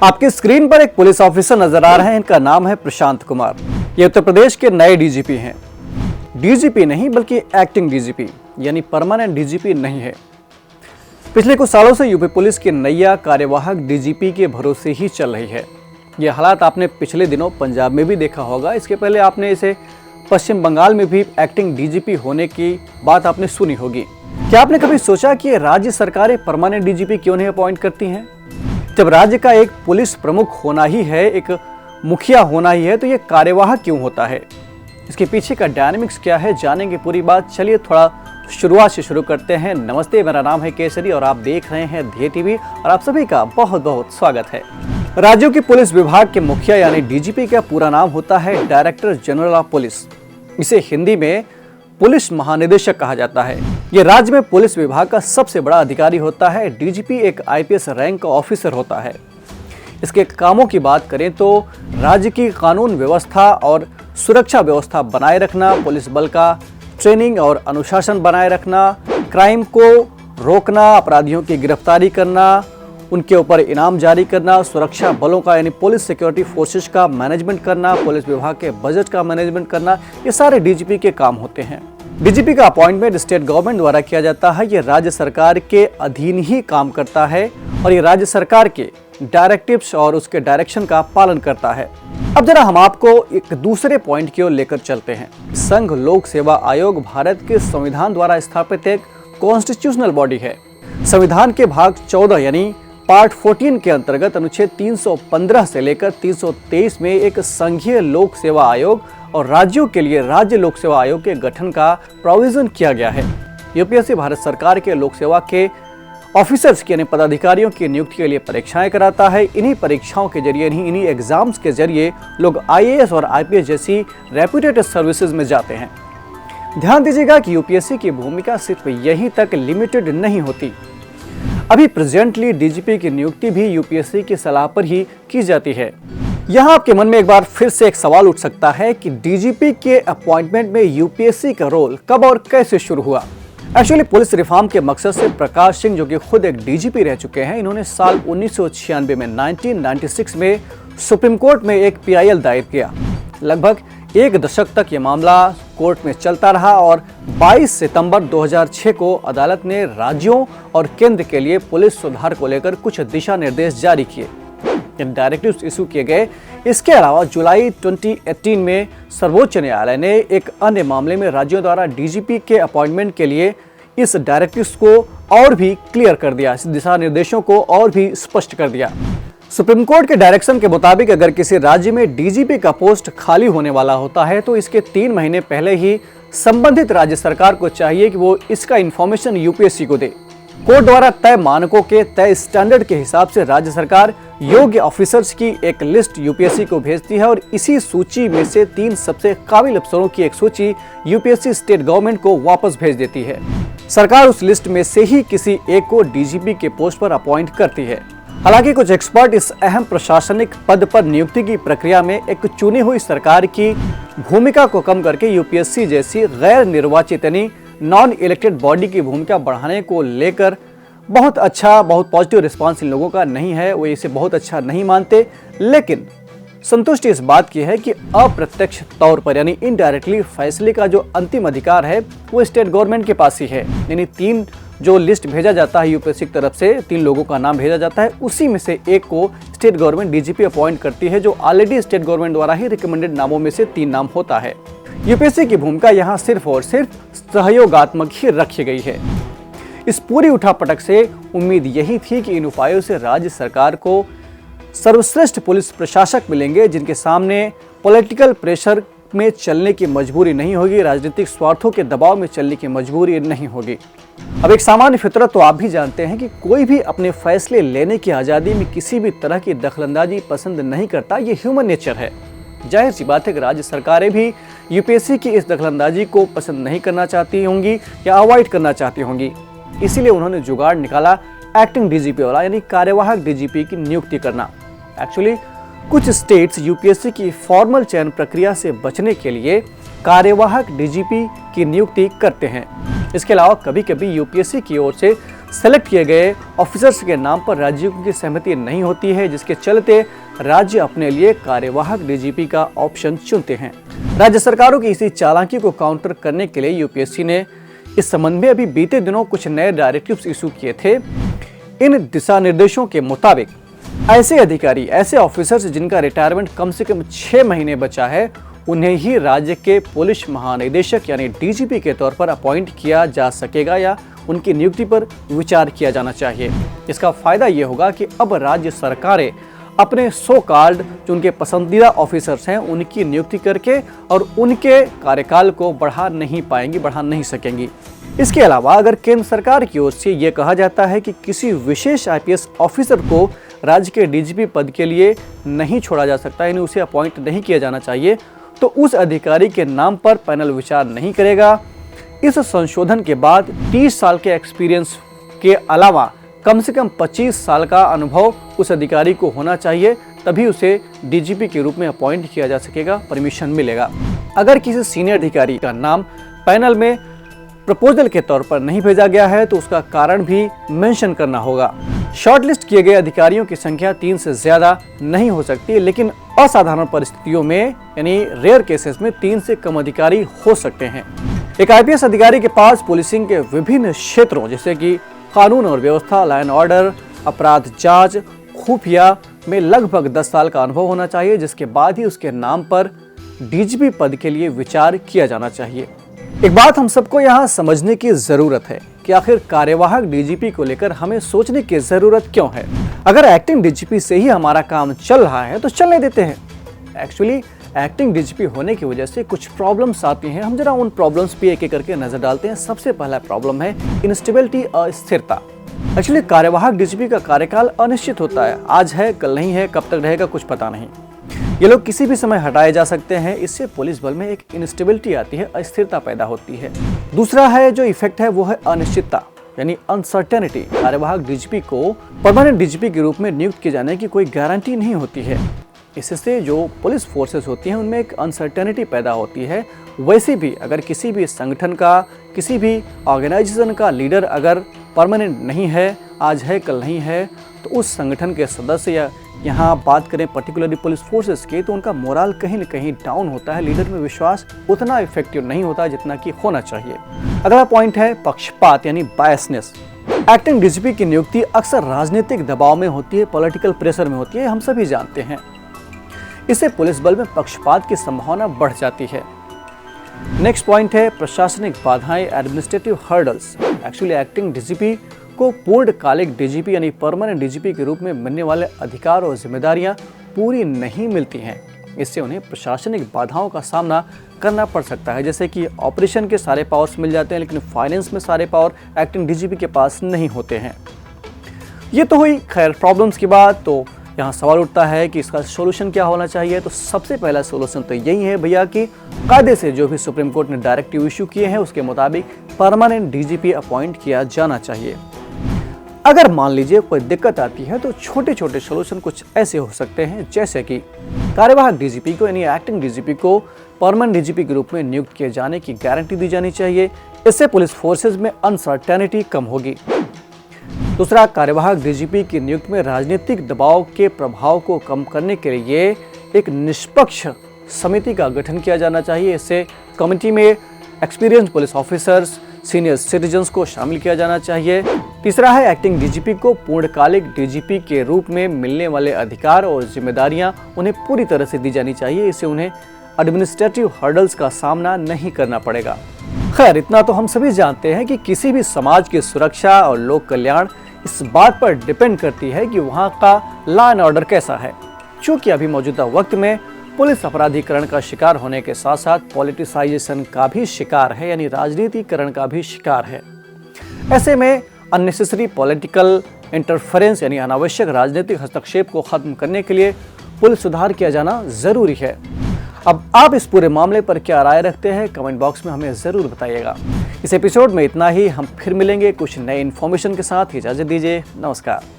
आपकी स्क्रीन पर एक पुलिस ऑफिसर नजर आ रहे हैं। इनका नाम है प्रशांत कुमार। ये उत्तर प्रदेश के नए डीजीपी हैं। डीजीपी नहीं बल्कि एक्टिंग डीजीपी, यानी परमानेंट डीजीपी नहीं है। पिछले कुछ सालों से यूपी पुलिस की नैया कार्यवाहक डीजीपी के भरोसे ही चल रही है। यह हालात आपने पिछले दिनों पंजाब में भी देखा होगा। इसके पहले आपने इसे पश्चिम बंगाल में भी एक्टिंग डीजीपी होने की बात आपने सुनी होगी। क्या आपने कभी सोचा कि राज्य सरकारें परमानेंट डीजीपी क्यों नहीं अपॉइंट करती हैं? जब राज्य का एक पुलिस प्रमुख होना ही है, एक मुखिया होना ही है, तो ये कार्यवाहक क्यों होता है? इसके पीछे का डायनामिक्स क्या है, जानेंगे पूरी बात। चलिए थोड़ा शुरुआत से शुरू करते हैं। नमस्ते, मेरा नाम है केसरी और आप देख रहे हैं ध्येय टीवी और आप सभी का बहुत बहुत स्वागत है। राज्यों के पुलिस विभाग के मुखिया यानी डीजीपी का पूरा नाम होता है डायरेक्टर जनरल ऑफ पुलिस। इसे हिंदी में पुलिस महानिदेशक कहा जाता है। ये राज्य में पुलिस विभाग का सबसे बड़ा अधिकारी होता है। डीजीपी एक आईपीएस रैंक का ऑफिसर होता है। इसके कामों की बात करें तो राज्य की कानून व्यवस्था और सुरक्षा व्यवस्था बनाए रखना, पुलिस बल का ट्रेनिंग और अनुशासन बनाए रखना, क्राइम को रोकना, अपराधियों की गिरफ्तारी करना, उनके ऊपर इनाम जारी करना, सुरक्षा बलों का यानी पुलिस सिक्योरिटी फोर्सेस का मैनेजमेंट करना, पुलिस विभाग के बजट का मैनेजमेंट करना, ये सारे डीजीपी के काम होते हैं। डीजीपी का अपॉइंटमेंट स्टेट गवर्नमेंट द्वारा किया जाता है। ये राज्य सरकार के अधीन ही काम करता है और ये राज्य सरकार के डायरेक्टिव्स और उसके डायरेक्शन का पालन करता है। अब जरा हम आपको एक दूसरे पॉइंट की ओर लेकर चलते हैं। संघ लोक सेवा आयोग भारत के संविधान द्वारा स्थापित एक कॉन्स्टिट्यूशनल बॉडी है। संविधान के भाग 14 यानी पार्ट 14 के अंतर्गत अनुच्छेद 315 से लेकर 323 में एक संघीय लोक सेवा आयोग और राज्यों के लिए राज्य लोक सेवा आयोग के गठन का प्रोविजन किया गया है। यूपीएससी भारत सरकार के लोक सेवा के ऑफिसर्स यानी पदाधिकारियों की नियुक्ति के लिए परीक्षाएं कराता है। इन्हीं परीक्षाओं के जरिए, इन्हीं एग्जाम्स के जरिए लोग आईएएस और आईपीएस जैसी रेप्यूटेड सर्विसेज में जाते हैं। ध्यान दीजिएगा कि यूपीएससी की भूमिका सिर्फ यहीं तक लिमिटेड नहीं होती। अभी प्रेजेंटली डीजीपी की नियुक्ति भी यूपीएससी की सलाह पर ही की जाती है। यहाँ आपके मन में एक बार फिर से एक सवाल उठ सकता है कि डीजीपी के अपॉइंटमेंट में यूपीएससी का रोल कब और कैसे शुरू हुआ? एक्चुअली पुलिस रिफॉर्म के मकसद से प्रकाश सिंह, जो कि खुद एक डीजीपी रह चुके हैं, इन्होंने साल 1996 में 1996 में सुप्रीम कोर्ट में एक पीआईएल दायर किया। लगभग एक दशक तक ये मामला कोर्ट में चलता रहा और 22 सितंबर 2006 को अदालत ने राज्यों और केंद्र के लिए पुलिस सुधार को लेकर कुछ दिशा निर्देश जारी किए, डायरेक्टिव्स इशू किए गए। इसके अलावा जुलाई 2018 में सर्वोच्च न्यायालय ने एक अन्य मामले में राज्यों द्वारा डीजीपी के अपॉइंटमेंट के लिए इस डायरेक्टिव्स को और भी क्लियर कर दिया, इस दिशा निर्देशों को और भी स्पष्ट कर दिया। सुप्रीम कोर्ट के डायरेक्शन के मुताबिक अगर किसी राज्य में डीजीपी का पोस्ट खाली होने वाला होता है तो इसके 3 महीने पहले ही संबंधित राज्य सरकार को चाहिए कि वो इसका इंफॉर्मेशन यूपीएससी को दे। कोर्ट द्वारा तय मानकों के तय स्टैंडर्ड के हिसाब से राज्य सरकार योग्य ऑफिसर्स की एक लिस्ट यूपीएससी को भेजती है और इसी सूची में से 3 सबसे काबिल अफसरों की एक सूची यूपीएससी स्टेट गवर्नमेंट को वापस भेज देती है। सरकार उस लिस्ट में से ही किसी एक को डीजीपी के पोस्ट पर अपॉइंट करती है। हालांकि कुछ एक्सपर्ट इस अहम प्रशासनिक पद पर नियुक्ति की प्रक्रिया में एक चुनी हुई सरकार की भूमिका को कम करके यूपीएससी जैसी गैर निर्वाचित यानी नॉन इलेक्टेड बॉडी की भूमिका बढ़ाने को लेकर बहुत पॉजिटिव रिस्पांस इन लोगों का नहीं है। वो इसे बहुत अच्छा नहीं मानते, लेकिन संतुष्टि इस बात की है कि अप्रत्यक्ष तौर पर यानी इनडायरेक्टली फैसले का जो अंतिम अधिकार है वो स्टेट गवर्नमेंट के पास ही है। यानी 3 जो लिस्ट भेजा जाता है यूपीएससी की तरफ से, 3 लोगों का नाम भेजा जाता है, उसी में से एक को स्टेट गवर्नमेंट डीजीपी अपॉइंट करती है, जो ऑलरेडी स्टेट गवर्नमेंट द्वारा ही रिकमेंडेड नामों में से 3 नाम होता है। यूपीएससी की भूमिका यहाँ सिर्फ और सिर्फ सहयोगात्मक ही रखी गई है। इस पूरी उठापटक से उम्मीद यही थी कि इन उपायों से राज्य सरकार को सर्वश्रेष्ठ पुलिस प्रशासक मिलेंगे, जिनके सामने पॉलिटिकल प्रेशर में चलने की मजबूरी नहीं होगी, राजनीतिक स्वार्थों के दबाव में चलने की मजबूरी नहीं होगी। अब एक सामान्य फितरत तो आप भी जानते हैं कि कोई भी अपने फैसले लेने की आज़ादी में किसी भी तरह की दखलंदाजी पसंद नहीं करता। ये ह्यूमन नेचर है। जाहिर सी बात है कि राज्य सरकारें भी यूपीएससी की इस दखलंदाजी को पसंद नहीं करना चाहती होंगी या अवॉइड करना चाहती होंगी। इसीलिए उन्होंने जुगाड़ निकाला एक्टिंग डीजीपी वाला, यानी कार्यवाहक डीजीपी की नियुक्ति करना। एक्चुअली कुछ स्टेट्स यूपीएससी की फॉर्मल चयन प्रक्रिया से बचने के लिए कार्यवाहक डीजीपी की नियुक्ति करते हैं। इसके अलावा कभी कभी यूपीएससी की ओर से सेलेक्ट किए गए ऑफिसर्स के नाम पर राज्यों की सहमति नहीं होती है, जिसके चलते राज्य अपने लिए कार्यवाहक डीजीपी का ऑप्शन चुनते हैं। राज्य सरकारों की इसी चालाकी को काउंटर करने के लिए यूपीएससी ने इस संबंध में अभी बीते दिनों कुछ नए डायरेक्टिव्स इशू किए थे। इन दिशा निर्देशों के मुताबिक ऐसे अधिकारी, ऐसे ऑफिसर्स जिनका रिटायरमेंट कम से कम 6 महीने बचा है, उन्हें ही राज्य के पुलिस महानिदेशक यानी डीजीपी के तौर पर अपॉइंट किया जा सकेगा या उनकी नियुक्ति पर विचार किया जाना चाहिए। इसका फायदा ये होगा कि अब राज्य सरकारें अपने सो कॉल्ड जो उनके पसंदीदा ऑफिसर्स हैं उनकी नियुक्ति करके और उनके कार्यकाल को बढ़ा नहीं सकेंगी। इसके अलावा अगर केंद्र सरकार की ओर से ये कहा जाता है कि किसी विशेष आईपीएस ऑफिसर को राज्य के डीजीपी पद के लिए नहीं छोड़ा जा सकता, यानी उसे अपॉइंट नहीं किया जाना चाहिए, तो उस अधिकारी के नाम पर पैनल विचार नहीं करेगा। इस संशोधन के बाद 30 साल के एक्सपीरियंस के अलावा कम से कम 25 साल का अनुभव उस अधिकारी को होना चाहिए, तभी उसे डीजीपी के रूप में अपॉइंट किया जा सकेगा, परमिशन मिलेगा। अगर किसी सीनियर अधिकारी का नाम पैनल में प्रपोजल के तौर पर नहीं भेजा गया है तो उसका कारण भी मेंशन करना होगा। शॉर्टलिस्ट किए गए अधिकारियों की संख्या 3 से ज्यादा नहीं हो सकती, लेकिन असाधारण परिस्थितियों में यानी रेयर केसेस में 3 से कम अधिकारी हो सकते हैं। एक आईपीएस अधिकारी के पास पुलिसिंग के विभिन्न क्षेत्रों जैसे कि कानून और व्यवस्था, लॉ एंड ऑर्डर, अपराध जांच, खुफिया में लगभग 10 साल का अनुभव होना चाहिए, जिसके बाद ही उसके नाम पर डीजीपी पद के लिए विचार किया जाना चाहिए। एक बात हम सबको यहाँ समझने की जरूरत है कि आखिर कार्यवाहक डीजीपी को लेकर हमें सोचने की जरूरत क्यों है। अगर एक्टिंग डीजीपी से ही हमारा काम चल रहा है तो चलने देते हैं। एक्चुअली एक्टिंग डीजीपी होने की वजह से कुछ प्रॉब्लम्स आती हैं। हम जरा उन प्रॉब्लम्स पे एक एक करके नजर डालते हैं। सबसे पहला प्रॉब्लम है इंस्टेबिलिटी, अस्थिरता। एक्चुअली कार्यवाहक डीजीपी का कार्यकाल अनिश्चित होता है, आज है कल नहीं है, कब तक रहेगा कुछ पता नहीं। ये लोग किसी भी समय हटाए जा सकते हैं। इससे पुलिस बल में एक इंस्टेबिलिटी आती है, अस्थिरता पैदा होती है। दूसरा है जो इफेक्ट है वो है अनिश्चितता यानी अनसर्टेनिटी। कार्यवाहक डीजीपी को परमानेंट डीजीपी के रूप में नियुक्त किए जाने की कोई गारंटी नहीं होती है। इससे जो पुलिस फोर्सेस होती हैं उनमें एक अनसर्टेनिटी पैदा होती है। वैसे भी अगर किसी भी संगठन का, किसी भी ऑर्गेनाइजेशन का लीडर अगर परमानेंट नहीं है, आज है कल नहीं है, तो उस संगठन के सदस्य या यहाँ बात करें पर्टिकुलरली पुलिस फोर्सेस की, तो उनका मोरल कहीं न कहीं डाउन होता है। लीडर में विश्वास उतना इफेक्टिव नहीं होता जितना कि होना चाहिए। अगला पॉइंट है पक्षपात यानी बायसनेस। एक्टिंग डीजीपी की नियुक्ति अक्सर राजनीतिक दबाव में होती है, पॉलिटिकल प्रेशर में होती है, हम सभी जानते हैं। इससे पुलिस बल में पक्षपात की संभावना बढ़ जाती है। नेक्स्ट पॉइंट है प्रशासनिक बाधाएं, administrative hurdles. Actually acting DGP को पूर्णकालिक डीजीपी यानी परमानेंट डीजीपी के रूप में मिलने वाले अधिकार और जिम्मेदारियां पूरी नहीं मिलती हैं। इससे उन्हें प्रशासनिक बाधाओं का सामना करना पड़ सकता है, जैसे कि ऑपरेशन के सारे पावर्स मिल जाते हैं लेकिन फाइनेंस में सारे पावर एक्टिंग डीजीपी के पास नहीं होते हैं। ये तो हुई खैर प्रॉब्लम्स की बात। तो यहाँ सवाल उठता है कि इसका सोल्यूशन क्या होना चाहिए। तो सबसे पहला सोल्यूशन तो यही है भैया कि कायदे से जो भी सुप्रीम कोर्ट ने डायरेक्टिव इशू किए हैं उसके मुताबिक परमानेंट डीजीपी अपॉइंट किया जाना चाहिए। अगर मान लीजिए कोई दिक्कत आती है तो छोटे छोटे सोल्यूशन कुछ ऐसे हो सकते हैं, जैसे कि कार्यवाहक डीजीपी को यानी एक्टिंग डीजीपी को परमानेंट डीजीपी के रूप में नियुक्त किए जाने की गारंटी दी जानी चाहिए। इससे पुलिस फोर्सेज में अनसर्टेनिटी कम होगी। दूसरा, कार्यवाहक डीजीपी की नियुक्ति में राजनीतिक दबाव के प्रभाव को कम करने के लिए एक निष्पक्ष समिति का गठन किया जाना चाहिए। इससे कमेटी में experience police officers, senior citizens को शामिल किया जाना चाहिए। तीसरा है एक्टिंग डीजीपी को पूर्णकालिक डीजीपी के रूप में मिलने वाले अधिकार और जिम्मेदारियां उन्हें पूरी तरह से दी जानी चाहिए। इससे उन्हें एडमिनिस्ट्रेटिव हर्डल्स का सामना नहीं करना पड़ेगा। खैर, इतना तो हम सभी जानते हैं कि किसी भी समाज की सुरक्षा और लोक कल्याण इस बात पर डिपेंड करती है कि वहाँ का लॉ एंड ऑर्डर कैसा है। चूँकि अभी मौजूदा वक्त में पुलिस अपराधीकरण का शिकार होने के साथ साथ पॉलिटिसाइजेशन का भी शिकार है, यानी राजनीतिकरण का भी शिकार है। ऐसे में अननेसेसरी पॉलिटिकल इंटरफेरेंस यानी अनावश्यक राजनीतिक हस्तक्षेप को खत्म करने के लिए पुलिस सुधार किया जाना जरूरी है। अब आप इस पूरे मामले पर क्या राय रखते हैं, कमेंट बॉक्स में हमें जरूर बताइएगा। इस एपिसोड में इतना ही। हम फिर मिलेंगे कुछ नए इन्फॉर्मेशन के साथ। इजाजत दीजिए, नमस्कार।